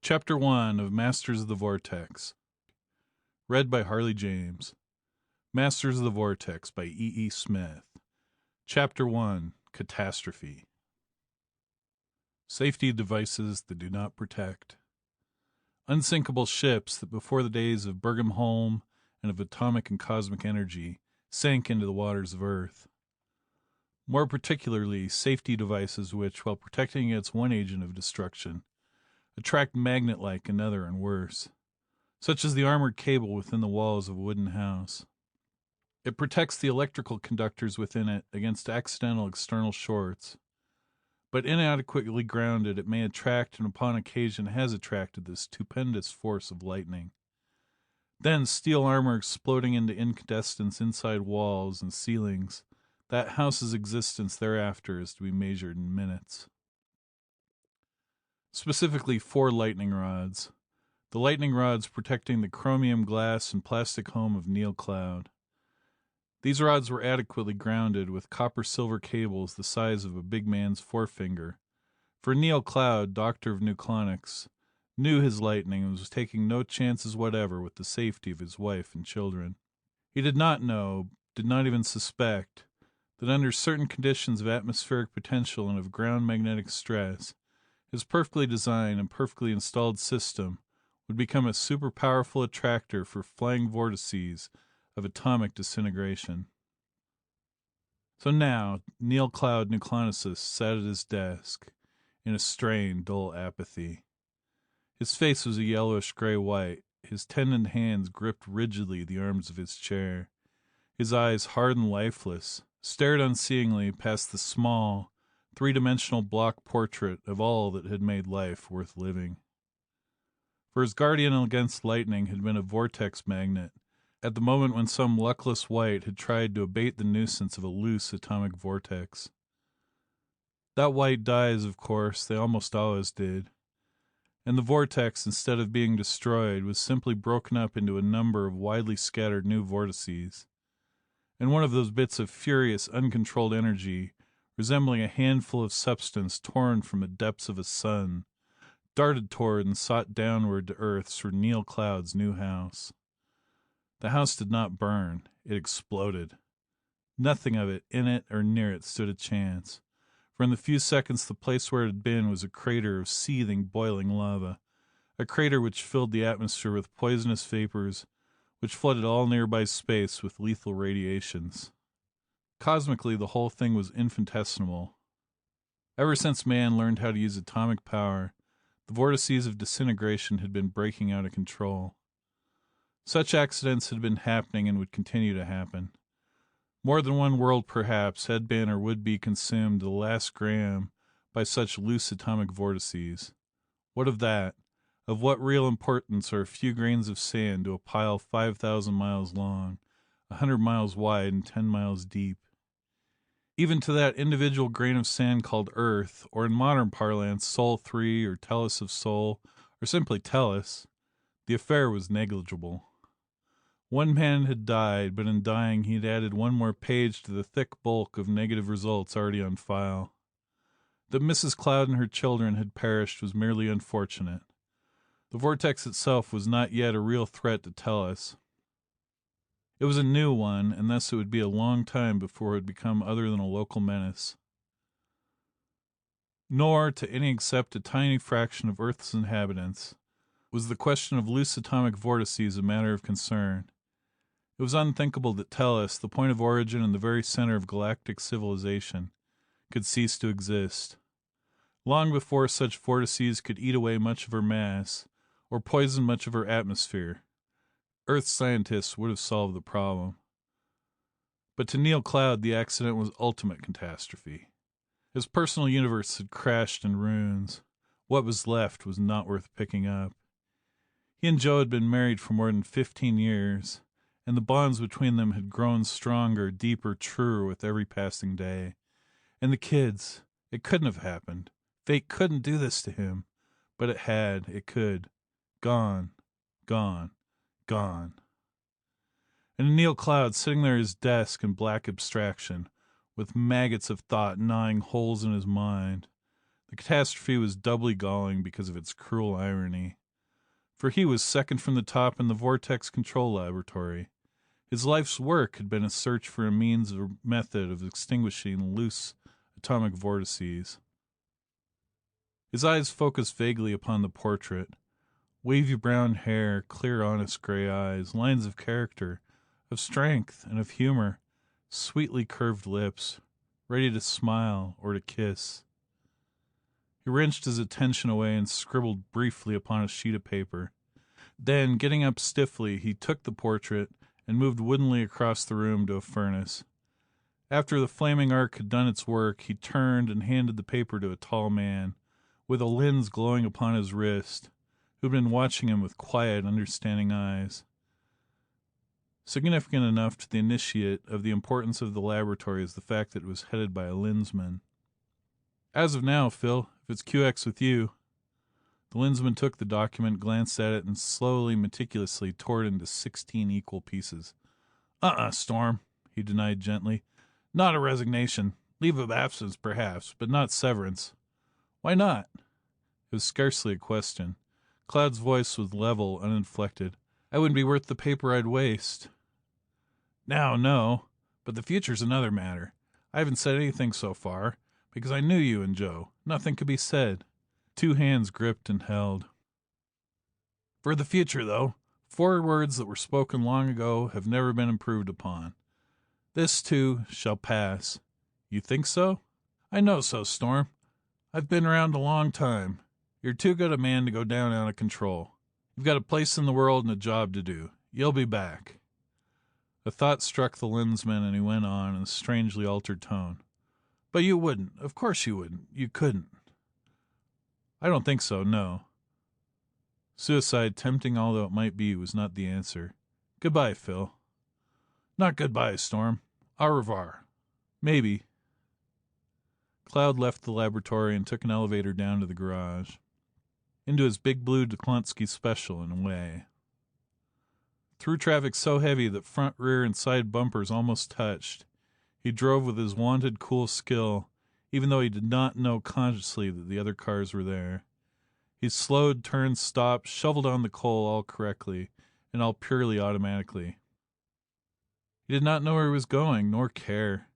Chapter 1 of Masters of the Vortex. Read by Harley James. Masters of the Vortex by E. Smith. Chapter 1 Catastrophe. Safety devices that do not protect. Unsinkable ships that before the days of Bergam-Holm and of atomic and cosmic energy sank into the waters of Earth. More particularly, safety devices which, while protecting against one agent of destruction, attract magnet-like another and worse, such as the armored cable within the walls of a wooden house. It protects the electrical conductors within it against accidental external shorts, but inadequately grounded it may attract and upon occasion has attracted the stupendous force of lightning. Then steel armor exploding into incandescence inside walls and ceilings, that house's existence thereafter is to be measured in minutes. Specifically 4 lightning rods. The lightning rods protecting the chromium glass and plastic home of Neal Cloud. These rods were adequately grounded with copper-silver cables the size of a big man's forefinger, for Neal Cloud, doctor of nucleonics, knew his lightning and was taking no chances whatever with the safety of his wife and children. He did not know, did not even suspect, that under certain conditions of atmospheric potential and of ground magnetic stress, his perfectly designed and perfectly installed system would become a super powerful attractor for flying vortices of atomic disintegration. So now, Neal Cloud nucleonicist sat at his desk, in a strained, dull apathy. His face was a yellowish gray-white, his tendoned hands gripped rigidly the arms of his chair. His eyes, hard and lifeless, stared unseeingly past the small, three-dimensional block portrait of all that had made life worth living. For his guardian against lightning had been a vortex magnet, at the moment when some luckless wight had tried to abate the nuisance of a loose atomic vortex. That wight dies, of course, they almost always did, and the vortex, instead of being destroyed, was simply broken up into a number of widely scattered new vortices, and one of those bits of furious, uncontrolled energy, resembling a handful of substance torn from the depths of a sun, darted toward and sought downward to earth through Neal Cloud's new house. The house did not burn, it exploded. Nothing of it, in it or near it, stood a chance, for in the few seconds the place where it had been was a crater of seething, boiling lava, a crater which filled the atmosphere with poisonous vapors, which flooded all nearby space with lethal radiations. Cosmically, the whole thing was infinitesimal. Ever since man learned how to use atomic power, the vortices of disintegration had been breaking out of control. Such accidents had been happening and would continue to happen. More than one world, perhaps, had been or would be consumed to the last gram by such loose atomic vortices. What of that? Of what real importance are a few grains of sand to a pile 5,000 miles long, 100 miles wide, and 10 miles deep? Even to that individual grain of sand called Earth, or in modern parlance, Sol 3 or Tellus of Sol, or simply Tellus, the affair was negligible. One man had died, but in dying he had added one more page to the thick bulk of negative results already on file. That Mrs. Cloud and her children had perished was merely unfortunate. The vortex itself was not yet a real threat to Tellus. It was a new one, and thus it would be a long time before it would become other than a local menace. Nor, to any except a tiny fraction of Earth's inhabitants, was the question of loose atomic vortices a matter of concern. It was unthinkable that Tellus, the point of origin and the very center of galactic civilization, could cease to exist. Long before such vortices could eat away much of her mass, or poison much of her atmosphere, Earth's scientists would have solved the problem. But to Neal Cloud the accident was ultimate catastrophe. His personal universe had crashed in ruins. What was left was not worth picking up. He and Jo had been married for more than 15 years, and the bonds between them had grown stronger, deeper, truer with every passing day. And the kids, it couldn't have happened. Fate couldn't do this to him. But it had, it could. Gone, gone, gone. And Neal Cloud sitting there at his desk in black abstraction, with maggots of thought gnawing holes in his mind. The catastrophe was doubly galling because of its cruel irony. For he was second from the top in the Vortex Control Laboratory. His life's work had been a search for a means or method of extinguishing loose atomic vortices. His eyes focused vaguely upon the portrait. Wavy brown hair, clear honest gray eyes, lines of character, of strength and of humor, sweetly curved lips, ready to smile or to kiss. He wrenched his attention away and scribbled briefly upon a sheet of paper. Then, getting up stiffly, he took the portrait and moved woodenly across the room to a furnace. After the flaming arc had done its work, he turned and handed the paper to a tall man, with a lens glowing upon his wrist, who had been watching him with quiet, understanding eyes. Significant enough to the initiate of the importance of the laboratory is the fact that it was headed by a Lensman. As of now, Phil, if it's QX with you. The Lensman took the document, glanced at it, and slowly, meticulously tore it into 16 equal pieces. Storm, he denied gently. Not a resignation. Leave of absence, perhaps, but not severance. Why not? It was scarcely a question. Cloud's voice was level, uninflected. I wouldn't be worth the paper I'd waste. Now, no, but the future's another matter. I haven't said anything so far, because I knew you and Joe. Nothing could be said. Two hands gripped and held. For the future, though, 4 words that were spoken long ago have never been improved upon. This, too, shall pass. You think so? I know so, Storm. I've been around a long time. You're too good a man to go down out of control. You've got a place in the world and a job to do. You'll be back. A thought struck the Lensman, and he went on in a strangely altered tone. But you wouldn't. Of course you wouldn't. You couldn't. I don't think so, no. Suicide, tempting although it might be, was not the answer. Goodbye, Phil. Not goodbye, Storm. Au revoir. Maybe. Cloud left the laboratory and took an elevator down to the garage. Into his big blue Deklunsky special, in a way. Through traffic so heavy that front, rear, and side bumpers almost touched, he drove with his wonted cool skill, even though he did not know consciously that the other cars were there. He slowed, turned, stopped, shoveled on the coal all correctly, and all purely automatically. He did not know where he was going, nor care.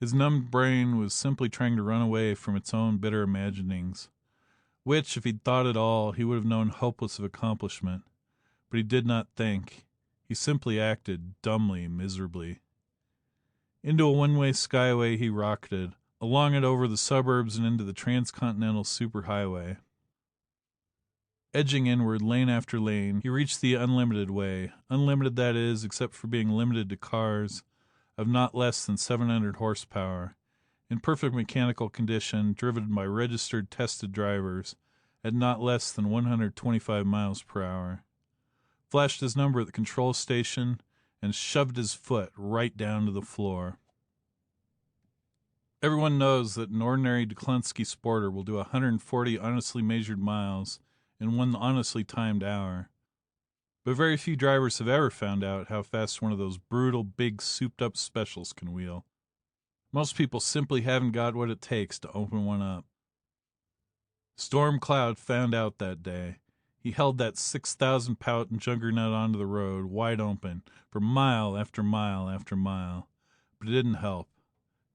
His numbed brain was simply trying to run away from its own bitter imaginings, which, if he'd thought at all, he would have known hopeless of accomplishment. But he did not think. He simply acted, dumbly, miserably. Into a one-way skyway he rocketed, along it over the suburbs and into the transcontinental superhighway. Edging inward, lane after lane, he reached the unlimited way. Unlimited, that is, except for being limited to cars of not less than 700 horsepower, in perfect mechanical condition, driven by registered, tested drivers at not less than 125 miles per hour. Flashed his number at the control station and shoved his foot right down to the floor. Everyone knows that an ordinary Deklunsky sporter will do 140 honestly measured miles in 1 honestly timed hour. But very few drivers have ever found out how fast one of those brutal, big, souped-up specials can wheel. Most people simply haven't got what it takes to open one up. Storm Cloud found out that day. He held that 6,000-pound juggernaut onto the road, wide open, for mile after mile after mile. But it didn't help.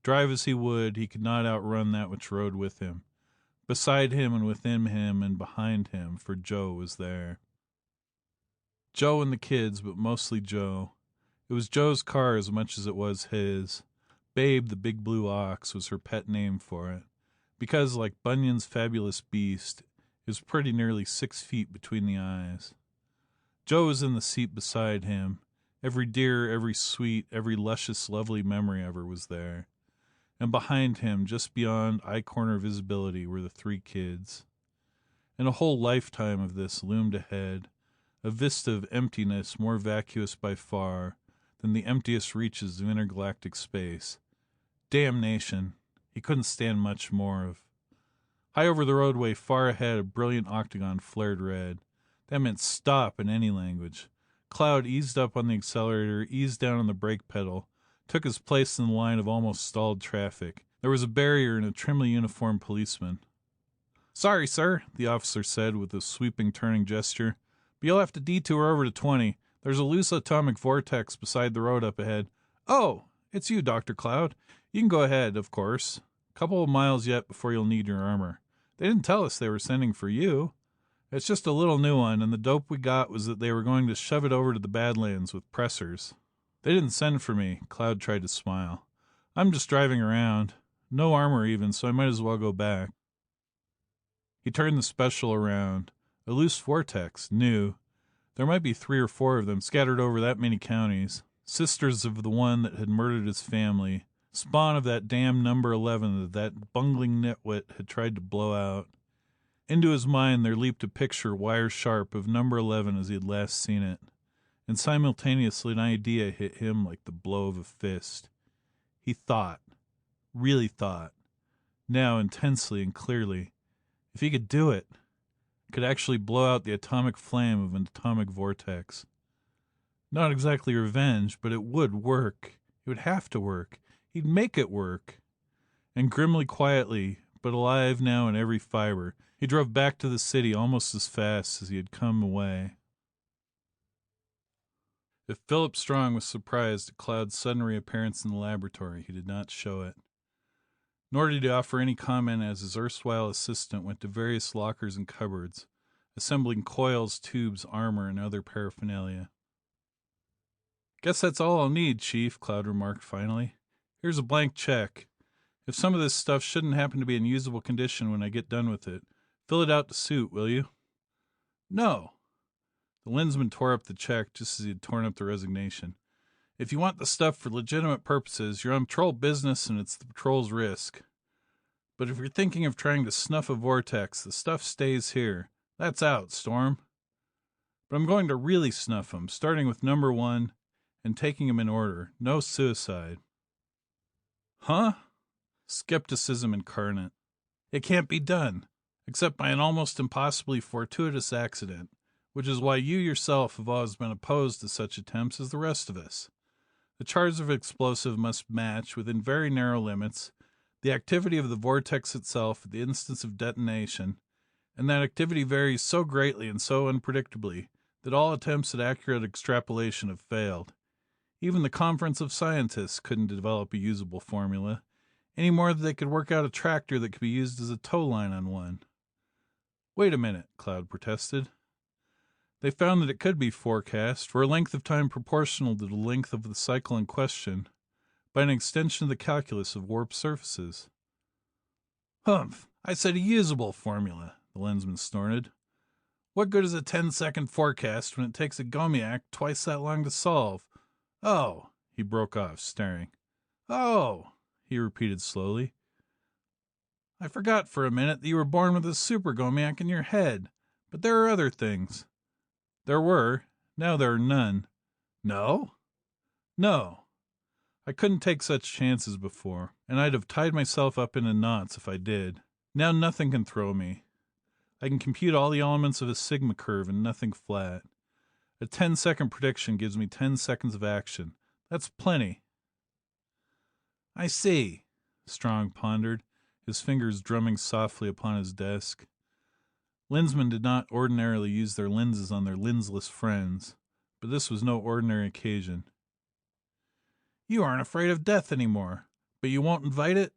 Drive as he would, he could not outrun that which rode with him. Beside him and within him and behind him, for Joe was there. Joe and the kids, but mostly Joe. It was Joe's car as much as it was his. Babe, the big blue ox, was her pet name for it, because, like Bunyan's fabulous beast, it was pretty nearly 6 feet between the eyes. Joe was in the seat beside him. Every dear, every sweet, every luscious, lovely memory of her was there. And behind him, just beyond eye-corner visibility, were the 3 kids. And a whole lifetime of this loomed ahead, a vista of emptiness more vacuous by far than the emptiest reaches of intergalactic space. Damnation! He couldn't stand much more of. High over the roadway, far ahead, a brilliant octagon flared red. That meant stop in any language. Cloud eased up on the accelerator, eased down on the brake pedal, took his place in the line of almost stalled traffic. There was a barrier and a trimly uniformed policeman. Sorry, sir, the officer said with a sweeping turning gesture, but you'll have to detour over to 20. There's a loose atomic vortex beside the road up ahead. Oh, it's you, Dr. Cloud. You can go ahead, of course. Couple of miles yet before you'll need your armor. They didn't tell us they were sending for you. It's just a little new one, and the dope we got was that they were going to shove it over to the Badlands with pressers. They didn't send for me. Cloud tried to smile. I'm just driving around. No armor even, so I might as well go back. He turned the special around. A loose vortex, new. There might be 3 or 4 of them scattered over that many counties. Sisters of the one that had murdered his family. Spawn of that damn number 11 that bungling nitwit had tried to blow out. Into his mind there leaped a picture wire-sharp of number 11 as he had last seen it. And simultaneously an idea hit him like the blow of a fist. He thought. Really thought. Now intensely and clearly. If he could do it. Could actually blow out the atomic flame of an atomic vortex. Not exactly revenge, but it would work. It would have to work. He'd make it work. And grimly quietly, but alive now in every fiber, he drove back to the city almost as fast as he had come away. If Philip Strong was surprised at Cloud's sudden reappearance in the laboratory, he did not show it. Nor did he offer any comment as his erstwhile assistant went to various lockers and cupboards, assembling coils, tubes, armor, and other paraphernalia. Guess that's all I'll need, Chief, Cloud remarked finally. Here's a blank check. If some of this stuff shouldn't happen to be in usable condition when I get done with it, fill it out to suit, will you? No. The Lensman tore up the check just as he had torn up the resignation. If you want the stuff for legitimate purposes, you're on patrol business and it's the patrol's risk. But if you're thinking of trying to snuff a vortex, the stuff stays here. That's out, Storm. But I'm going to really snuff them, starting with number 1 and taking them in order. No suicide. Huh? Skepticism incarnate. It can't be done, except by an almost impossibly fortuitous accident, which is why you yourself have always been opposed to such attempts as the rest of us. The charge of explosive must match, within very narrow limits, the activity of the vortex itself at the instance of detonation, and that activity varies so greatly and so unpredictably that all attempts at accurate extrapolation have failed. Even the Conference of Scientists couldn't develop a usable formula, any more than they could work out a tractor that could be used as a tow line on one. Wait a minute, Cloud protested. They found that it could be forecast for a length of time proportional to the length of the cycle in question by an extension of the calculus of warped surfaces. Humph! I said a usable formula, the Lensman snorted. What good is a 10-second forecast when it takes a Gomiak twice that long to solve? Oh, he broke off, staring. Oh, he repeated slowly. I forgot for a minute that you were born with a super Gomiak in your head, but there are other things. There were. Now there are none. No? No. I couldn't take such chances before, and I'd have tied myself up into knots if I did. Now nothing can throw me. I can compute all the elements of a sigma curve and nothing flat. A 10-second prediction gives me 10 seconds of action. That's plenty. I see, Strong pondered, his fingers drumming softly upon his desk. Lensmen did not ordinarily use their lenses on their lensless friends, but this was no ordinary occasion. You aren't afraid of death anymore, but you won't invite it?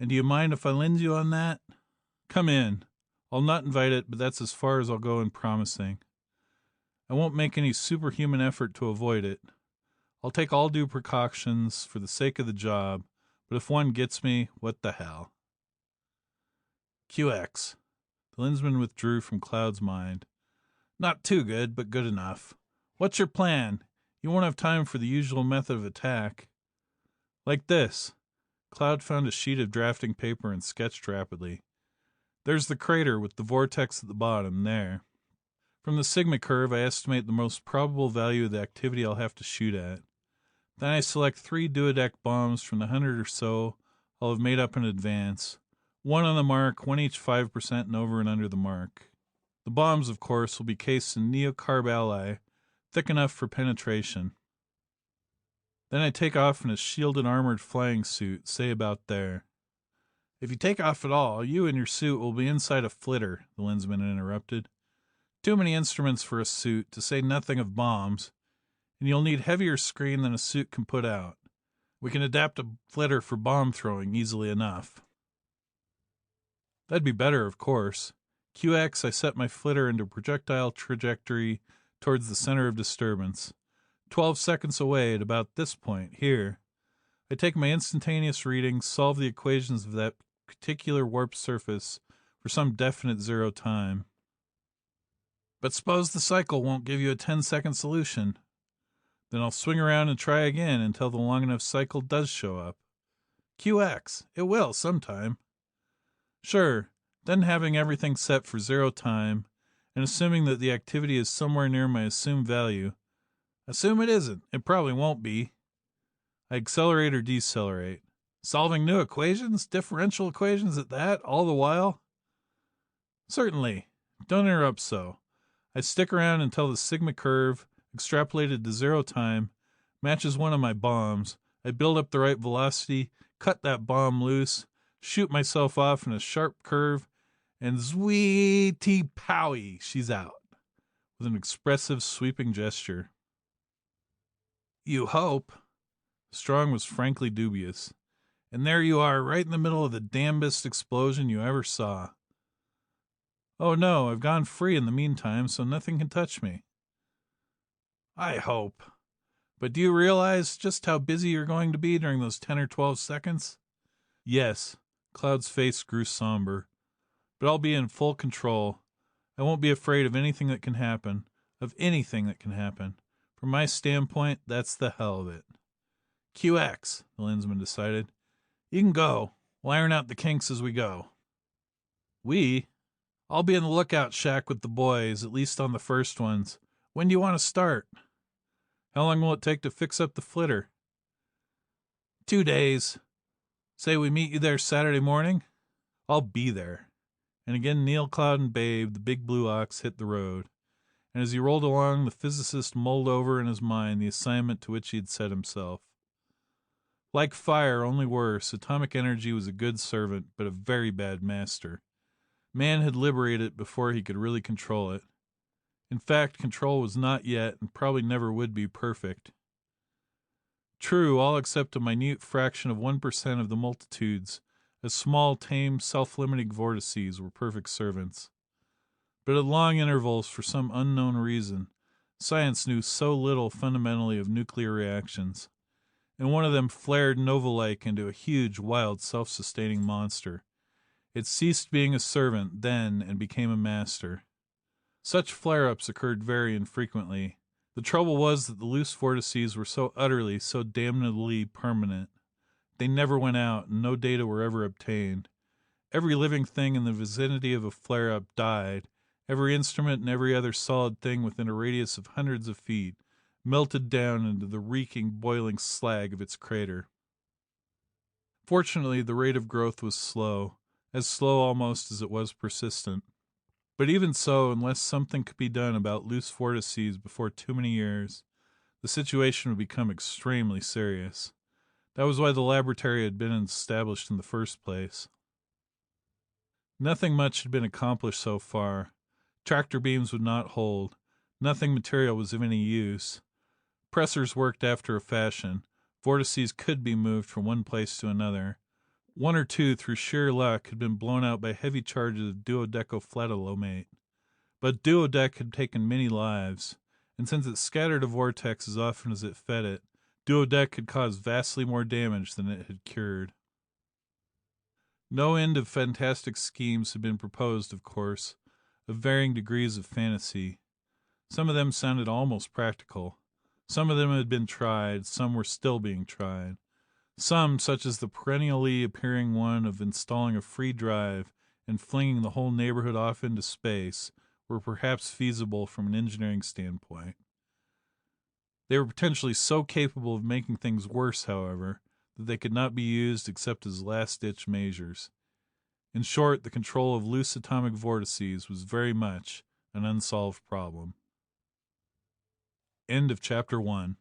And do you mind if I lend you on that? Come in. I'll not invite it, but that's as far as I'll go in promising. I won't make any superhuman effort to avoid it. I'll take all due precautions for the sake of the job, but if one gets me, what the hell? QX. The Lensman withdrew from Cloud's mind. Not too good, but good enough. What's your plan? You won't have time for the usual method of attack. Like this. Cloud found a sheet of drafting paper and sketched rapidly. There's the crater with the vortex at the bottom, there. From the sigma curve, I estimate the most probable value of the activity I'll have to shoot at. Then I select 3 duodec bombs from the 100 or so I'll have made up in advance. 1 on the mark, 1 each 5% and over and under the mark. The bombs, of course, will be cased in neocarb alloy, thick enough for penetration. Then I take off in a shielded armored flying suit, say about there. If you take off at all, you and your suit will be inside a flitter, the Lensman interrupted. Too many instruments for a suit, to say nothing of bombs, and you'll need heavier screen than a suit can put out. We can adapt a flitter for bomb throwing easily enough. That'd be better, of course. QX, I set my flitter into projectile trajectory towards the center of disturbance. 12 seconds away at about this point, here. I take my instantaneous readings, solve the equations of that particular warp surface for some definite zero time. But suppose the cycle won't give you a 10-second solution. Then I'll swing around and try again until the long enough cycle does show up. QX, it will sometime. Sure, then having everything set for zero time, and assuming that the activity is somewhere near my assumed value. Assume it isn't. It probably won't be. I accelerate or decelerate. Solving new equations? Differential equations at that, all the while? Certainly. Don't interrupt so. I stick around until the sigma curve, extrapolated to zero time, matches one of my bombs. I build up the right velocity, cut that bomb loose, shoot myself off in a sharp curve, and zwee-tee powie, she's out, with an expressive sweeping gesture. You hope. Strong was frankly dubious. And there you are, right in the middle of the damnedest explosion you ever saw. Oh no, I've gone free in the meantime, so nothing can touch me. I hope. But do you realize just how busy you're going to be during those 10 or 12 seconds? Yes. Cloud's face grew somber. But I'll be in full control. I won't be afraid of anything that can happen. Of anything that can happen. From my standpoint, that's the hell of it. QX, the Lensman decided. You can go. We'll iron out the kinks as we go. I'll be in the lookout shack with the boys, at least on the first ones. When do you want to start? How long will it take to fix up the flitter? 2 days. Say we meet you there Saturday morning? I'll be there. And again Neal, Cloud, and Babe, the big blue ox, hit the road. And as he rolled along, the physicist mulled over in his mind the assignment to which he had set himself. Like fire, only worse, atomic energy was a good servant, but a very bad master. Man had liberated it before he could really control it. In fact, control was not yet, and probably never would be, perfect. True, all except a minute fraction of 1% of the multitudes, as small, tame, self-limiting vortices, were perfect servants. But at long intervals, for some unknown reason, science knew so little fundamentally of nuclear reactions, and one of them flared nova-like into a huge, wild, self-sustaining monster. It ceased being a servant, then, and became a master. Such flare-ups occurred very infrequently. The trouble was that the loose vortices were so utterly, so damnably permanent. They never went out, and no data were ever obtained. Every living thing in the vicinity of a flare-up died. Every instrument and every other solid thing within a radius of hundreds of feet melted down into the reeking, boiling slag of its crater. Fortunately, the rate of growth was slow, as slow almost as it was persistent. But even so, unless something could be done about loose vortices before too many years, the situation would become extremely serious. That was why the laboratory had been established in the first place. Nothing much had been accomplished so far. Tractor beams would not hold. Nothing material was of any use. Pressors worked after a fashion. Vortices could be moved from one place to another. One or two, through sheer luck, had been blown out by heavy charges of duodecoflatalomate. But duodec had taken many lives, and since it scattered a vortex as often as it fed it, duodec had caused vastly more damage than it had cured. No end of fantastic schemes had been proposed, of course, of varying degrees of fantasy. Some of them sounded almost practical. Some of them had been tried, some were still being tried. Some, such as the perennially appearing one of installing a free drive and flinging the whole neighborhood off into space, were perhaps feasible from an engineering standpoint. They were potentially so capable of making things worse, however, that they could not be used except as last-ditch measures. In short, the control of loose atomic vortices was very much an unsolved problem. End of Chapter 1.